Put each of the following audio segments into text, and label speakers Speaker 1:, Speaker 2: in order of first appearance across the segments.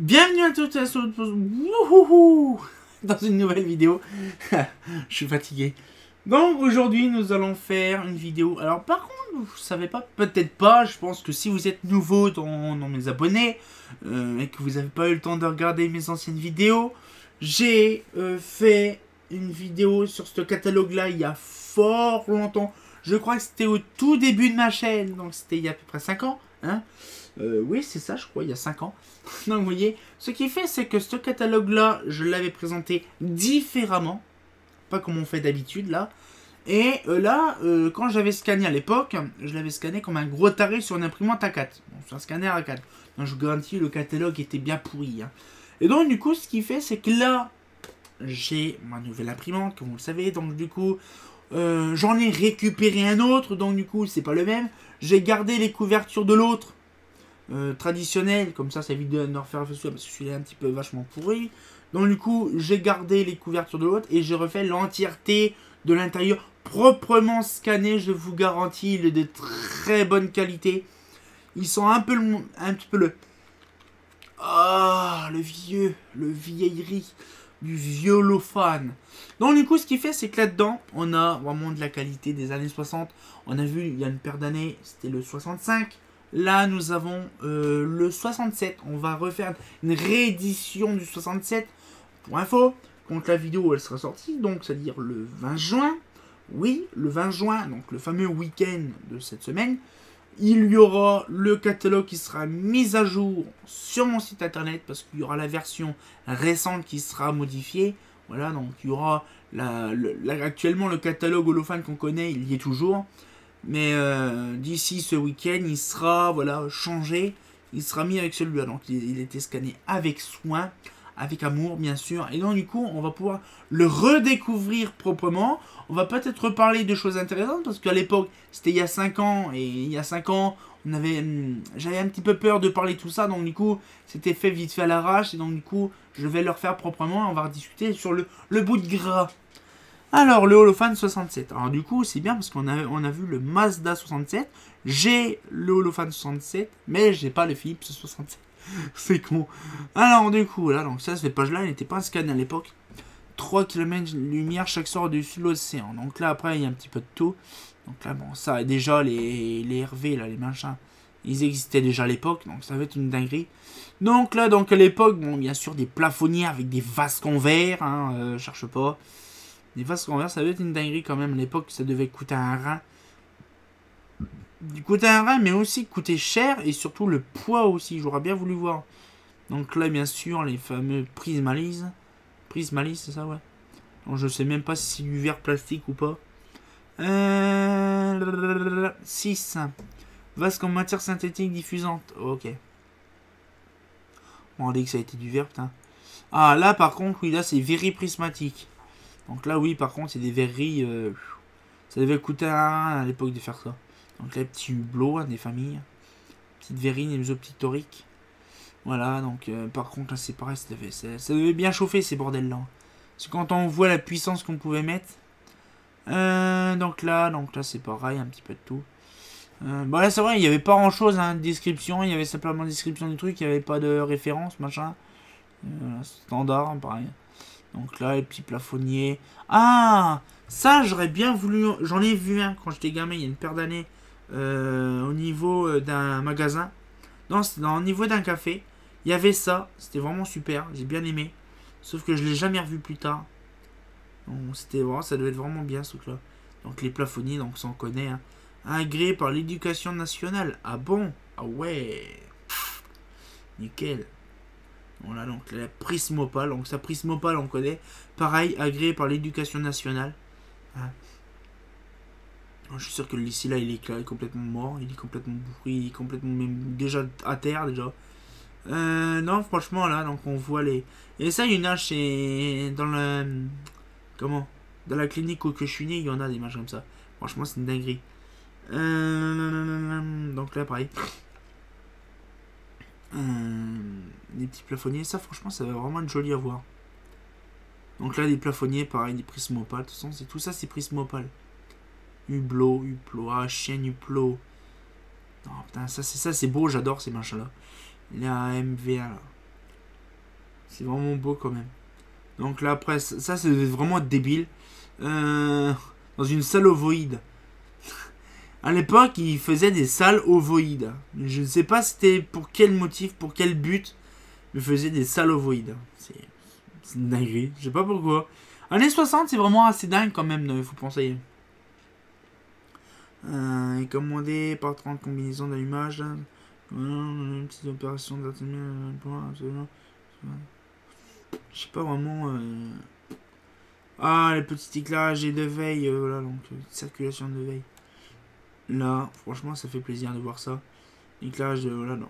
Speaker 1: Bienvenue à toutes et à tous wouhouhou dans une nouvelle vidéo. Je suis fatigué. Donc aujourd'hui nous allons faire une vidéo. Alors par contre vous savez pas, peut-être pas. Je pense que si vous êtes nouveau dans mes abonnés et que vous n'avez pas eu le temps de regarder mes anciennes vidéos, j'ai fait une vidéo sur ce catalogue là il y a fort longtemps. Je crois que c'était au tout début de ma chaîne, donc c'était il y a à peu près 5 ans, hein. Oui, c'est ça, je crois, il y a 5 ans. Donc, vous voyez, ce qui fait, c'est que ce catalogue-là, je l'avais présenté différemment. Pas comme on fait d'habitude, là. Et là, quand j'avais scanné à l'époque, je l'avais scanné comme un gros taré sur une imprimante A4. Bon, sur un scanner A4. Donc, je vous garantis, le catalogue était bien pourri. Hein. Et donc, du coup, ce qui fait, c'est que là, j'ai ma nouvelle imprimante, comme vous le savez. Donc, du coup, j'en ai récupéré un autre. Donc, du coup, c'est pas le même. J'ai gardé les couvertures de l'autre. Traditionnel, comme ça évite de refaire parce que celui-là est un petit peu vachement pourri. Donc du coup j'ai gardé les couvertures de l'autre et j'ai refait l'entièreté de l'intérieur proprement scanné, je vous garantis, il est de très bonne qualité. Ils sont un petit peu le le vieillerie du violophane. Donc du coup ce qui fait c'est que là-dedans on a vraiment de la qualité des années 60. On a vu il y a une paire d'années, c'était le 65. Là, nous avons le 67. On va refaire une réédition du 67. Pour info, quand la vidéo elle sera sortie, donc c'est-à-dire le 20 juin. Oui, le 20 juin, donc le fameux week-end de cette semaine, il y aura le catalogue qui sera mis à jour sur mon site internet parce qu'il y aura la version récente qui sera modifiée. Voilà, donc il y aura actuellement le catalogue holophane qu'on connaît, il y est toujours. Mais d'ici ce week-end, il sera changé. Il sera mis avec celui-là. Donc il était scanné avec soin, avec amour bien sûr. Et donc du coup, on va pouvoir le redécouvrir proprement. On va peut-être reparler de choses intéressantes parce qu'à l'époque, c'était il y a 5 ans. Et il y a 5 ans, j'avais un petit peu peur de parler de tout ça. Donc du coup, c'était fait vite fait à l'arrache. Et donc du coup, je vais le refaire proprement. On va rediscuter sur le bout de gras. Alors, le Holophane 67. Alors, du coup, c'est bien parce qu'on a vu le Mazda 67. J'ai le Holophane 67, mais j'ai pas le Philips 67. C'est con. Alors, du coup, là, donc ça, cette page-là, elle n'était pas scannée à l'époque. 3 km de lumière chaque soir dessus l'océan. Donc là, après, il y a un petit peu de tout. Donc là, bon, ça, déjà, les RV, là, les machins, ils existaient déjà à l'époque. Donc, ça va être une dinguerie. Donc là, donc à l'époque, bon, bien sûr, des plafonniers avec des vasques en verre. Hein, cherche pas. Les vases converses, ça devait être une dinguerie quand même. À l'époque, ça devait coûter un rein. Coûter un rein, mais aussi coûter cher. Et surtout le poids aussi. J'aurais bien voulu voir. Donc là, bien sûr, les fameux Prismalis. Prismalis, c'est ça, ouais. Donc je sais même pas si c'est du verre plastique ou pas. 6. Vasque en matière synthétique diffusante. Ok. Bon, on dit que ça a été du verre, putain. Ah, là, par contre, oui, là, c'est very prismatique. Donc là, oui, par contre, c'est des verreries. Ça devait coûter un rein à l'époque de faire ça. Donc là, petit hublot, hein, des familles. Petite verrine et musoptytorique. Voilà, donc par contre, là, c'est pareil, ça devait bien chauffer ces bordels-là. Parce que quand on voit la puissance qu'on pouvait mettre. Donc là, c'est pareil, un petit peu de tout. Bon, là, c'est vrai, il n'y avait pas grand-chose, hein, de description. Il y avait simplement la description du truc, il n'y avait pas de référence, machin. Standard, hein, pareil. Donc là, les petits plafonniers. Ah, ça, j'aurais bien voulu... J'en ai vu un quand j'étais gamin, il y a une paire d'années, au niveau d'un magasin. Non, c'était au niveau d'un café. Il y avait ça, c'était vraiment super, j'ai bien aimé. Sauf que je l'ai jamais revu plus tard. Donc c'était vraiment, ça devait être vraiment bien ce truc-là. Donc les plafonniers, donc ça on connaît. Hein. Agréé par l'éducation nationale. Ah bon? Ah ouais. Nickel. Voilà, donc la Prismopal, donc ça Prismopal on connaît, pareil, agréé par l'éducation nationale. Hein. Je suis sûr que le lycée là il est complètement mort, il est complètement pourri, il est complètement même déjà à terre déjà. Non franchement là, donc on voit les... Et ça il y en a chez... dans le... Comment? Dans la clinique où que je suis né, il y en a des matchs comme ça. Franchement c'est une dinguerie. Donc là pareil. Des petits plafonniers, ça franchement ça va vraiment être joli à voir. Donc là des plafonniers, pareil, des Prismopal, de toute façon c'est tout ça c'est Prismopal. Hublot, chienne Hublot. Non putain ça c'est beau, j'adore ces machins là. La MVA là. C'est vraiment beau quand même. Donc là après, ça c'est vraiment débile. Dans une salle ovoïde. À l'époque, ils faisaient des salles ovoïdes. Je ne sais pas c'était pour quel motif, pour quel but, mais ils faisaient des salles ovoïdes. C'est une dinguerie, je sais pas pourquoi. Années 60, c'est vraiment assez dingue quand même, il faut penser. Et commandé par 30 combinaisons d'allumage. Une petite opération de je sais pas vraiment. Ah, les petits éclairages et de veille, voilà, donc circulation de veille. Là, franchement, ça fait plaisir de voir ça. Éclairage de. Voilà, donc.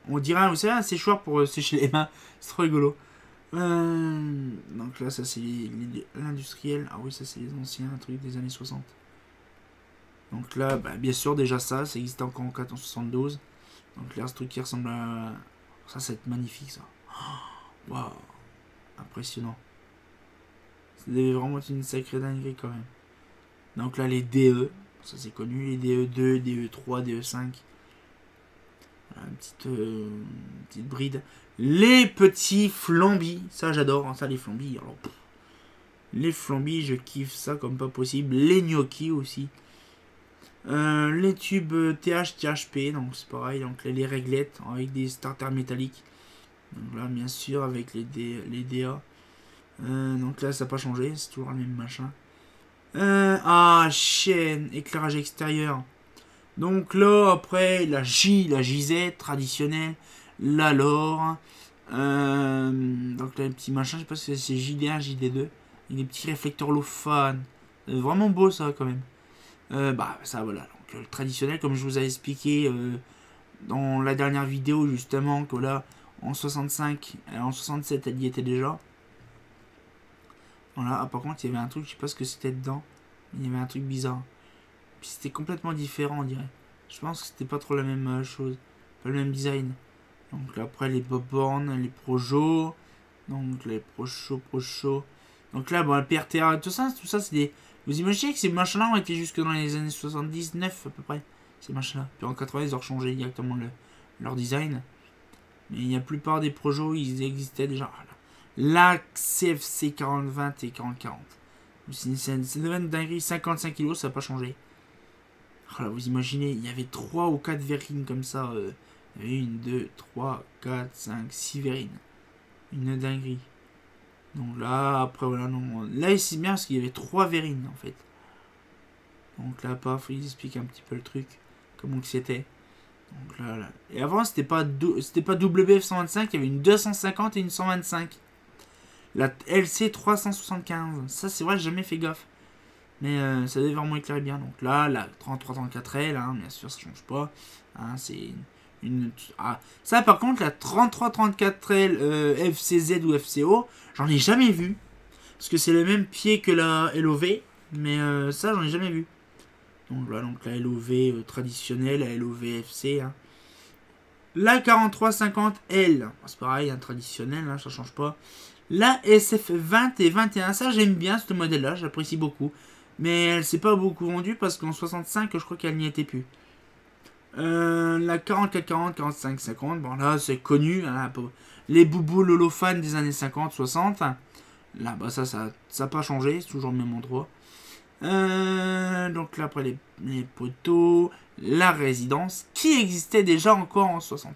Speaker 1: On dirait, vous savez, un séchoir pour sécher les mains. C'est trop rigolo. Donc là, ça c'est l'industriel. Ah oui, ça c'est les anciens trucs des années 60. Donc là, bah, bien sûr, déjà ça existait encore en 1472. Donc là, ce truc qui ressemble à. Ça, c'est magnifique ça. Waouh! Impressionnant. Ça devait vraiment être une sacrée dinguerie quand même. Donc là, les DE. Ça c'est connu, les DE2, DE3, DE5. Voilà, petite bride. Les petits flambis. Ça j'adore, hein, ça les flambis. Alors, les flambis, je kiffe ça comme pas possible. Les gnocchis aussi. Les tubes TH, THP, donc c'est pareil. Donc les réglettes avec des starters métalliques. Donc là, bien sûr, avec les DA. Donc là, ça n'a pas changé, c'est toujours le même machin. Chaîne, éclairage extérieur. Donc là, après, la JZ traditionnelle, la LOR. Donc là, les petits machins, je sais pas si c'est JD1, JD2. Et des petits réflecteurs Lofan. Vraiment beau ça quand même. Bah ça voilà. Donc le traditionnel, comme je vous ai expliqué dans la dernière vidéo justement, que là, en 65, en 67, elle y était déjà. Voilà, par contre, il y avait un truc, je sais pas ce que c'était dedans. Il y avait un truc bizarre. Puis c'était complètement différent, on dirait. Je pense que c'était pas trop la même chose. Pas le même design. Donc là, après, les Bobborn, les Projo. Donc les Procho. Donc là, bon, le PRTA, tout ça, c'est des. Vous imaginez que ces machins-là ont été jusque dans les années 79 à peu près. Ces machins-là. Puis en 80, ils ont changé directement leur design. Mais la plupart des Projo, ils existaient déjà. La CFC 4020 et 4040. C'est une dinguerie, 55 kg, ça n'a pas changé. Alors, vous imaginez, il y avait 3 ou 4 verrines comme ça. Il y avait 1, 2, 3, 4, 5, 6 verrines. Une dinguerie. Donc là, après, voilà, non. Là, c'est bien parce qu'il y avait 3 verrines en fait. Donc là, paf, ils expliquent un petit peu le truc. Comment que c'était. Donc là. Et avant, c'était pas WF 125, il y avait une 250 et une 125. La LC 375. Ça, c'est vrai, j'ai jamais fait gaffe. Mais ça devait vraiment éclairer bien. Donc là, la 3334L, hein, bien sûr, ça change pas. Hein, c'est ça, par contre, la 3334L FCZ ou FCO, j'en ai jamais vu. Parce que c'est le même pied que la LOV. Mais ça, j'en ai jamais vu. Donc là, donc la LOV traditionnelle, la LOV FC. Hein. La 4350L, c'est pareil, un traditionnel, hein, ça change pas. La SF20 et 21, ça j'aime bien ce modèle-là, j'apprécie beaucoup. Mais elle s'est pas beaucoup vendue parce qu'en 65, je crois qu'elle n'y était plus. La 4440, 4550, bon là c'est connu. Hein, les boubous Lolofan des années 50, 60. Là, bah ça n'a pas changé, c'est toujours le même endroit. Donc là après les poteaux, la résidence, qui existait déjà encore en 60.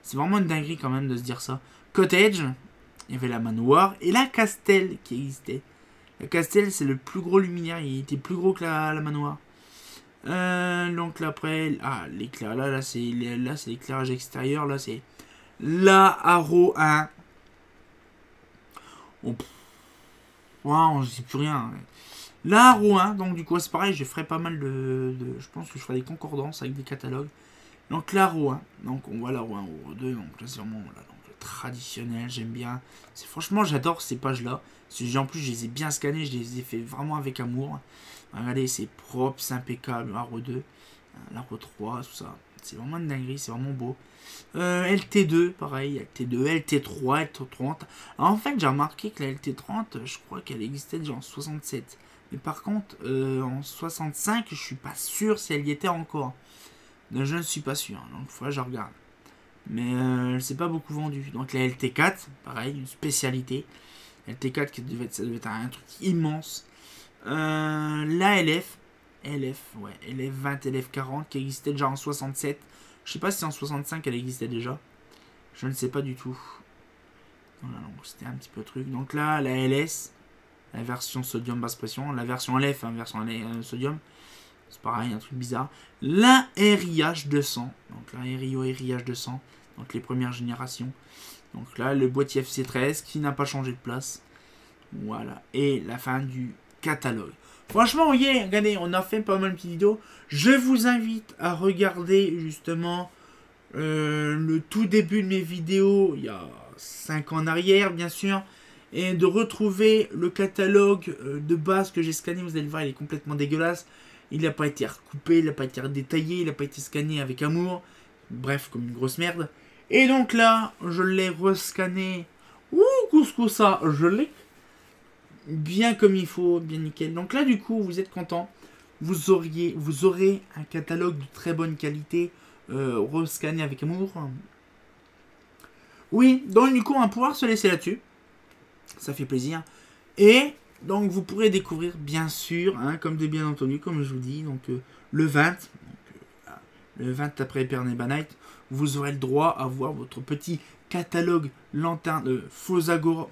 Speaker 1: C'est vraiment une dinguerie quand même de se dire ça. Cottage. Il y avait la manoir et la Castel qui existait. La Castel, c'est le plus gros luminaire. Il était plus gros que la manoir. Donc là, après... Ah, l'éclair. Là c'est l'éclairage extérieur. Là, c'est la Haro 1. Oh, on ne sait plus rien. La Haro 1. Donc, du coup, c'est pareil. Je ferai pas mal je pense que je ferai des concordances avec des catalogues. Donc, la Haro 1. Donc, on voit la Haro 1, Haro 2. Donc, là, c'est vraiment... Voilà, traditionnel, j'aime bien. Franchement, j'adore ces pages-là. En plus, je les ai bien scannés, je les ai fait vraiment avec amour. Regardez, c'est propre, c'est impeccable. L'Aro 2, l'Aro 3, tout ça. C'est vraiment une dinguerie, c'est vraiment beau. LT2, pareil, LT2, LT3, LT30. Alors, en fait, j'ai remarqué que la LT30, je crois qu'elle existait déjà en 67. Mais par contre, en 65, je suis pas sûr si elle y était encore. Donc, je ne suis pas sûr. Donc, il faudrait que je regarde. mais elle s'est pas beaucoup vendue. Donc la LT4, pareil, une spécialité. LT4 ça devait être un truc immense. La LF, ouais, LF20, LF40 qui existait déjà en 67. Je sais pas si en 65 elle existait déjà. Je ne sais pas du tout. Voilà, donc c'était un petit peu truc. Donc là, la LS, la version sodium basse pression, la version LF, hein, version sodium. C'est pareil, un truc bizarre. La RIH 200. Donc la RIO RIH 200. Donc les premières générations. Donc là, le boîtier FC13 qui n'a pas changé de place. Voilà. Et la fin du catalogue. Franchement, vous voyez, regardez, on a fait pas mal de petites vidéos. Je vous invite à regarder justement le tout début de mes vidéos, il y a 5 ans en arrière, bien sûr. Et de retrouver le catalogue de base que j'ai scanné. Vous allez le voir, il est complètement dégueulasse. Il n'a pas été recoupé, il n'a pas été redétaillé, il n'a pas été scanné avec amour. Bref, comme une grosse merde. Et donc là, je l'ai rescanné. Ouh, couscous ça, je l'ai. Bien comme il faut, bien nickel. Donc là, du coup, vous êtes content. Vous aurez un catalogue de très bonne qualité, rescanné avec amour. Oui, donc du coup, on va pouvoir se laisser là-dessus. Ça fait plaisir. Et donc, vous pourrez découvrir, bien sûr, hein, comme de bien entendu, comme je vous dis, donc le 20. Donc, le 20 après Hypernet Night, vous aurez le droit à voir votre petit catalogue lanterne de Fosagora.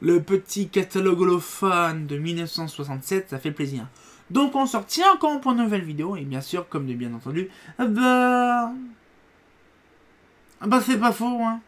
Speaker 1: Le petit catalogue holophone de 1967, ça fait plaisir. Donc on se retient encore pour une nouvelle vidéo. Et bien sûr, comme de bien entendu, bah c'est pas faux, hein.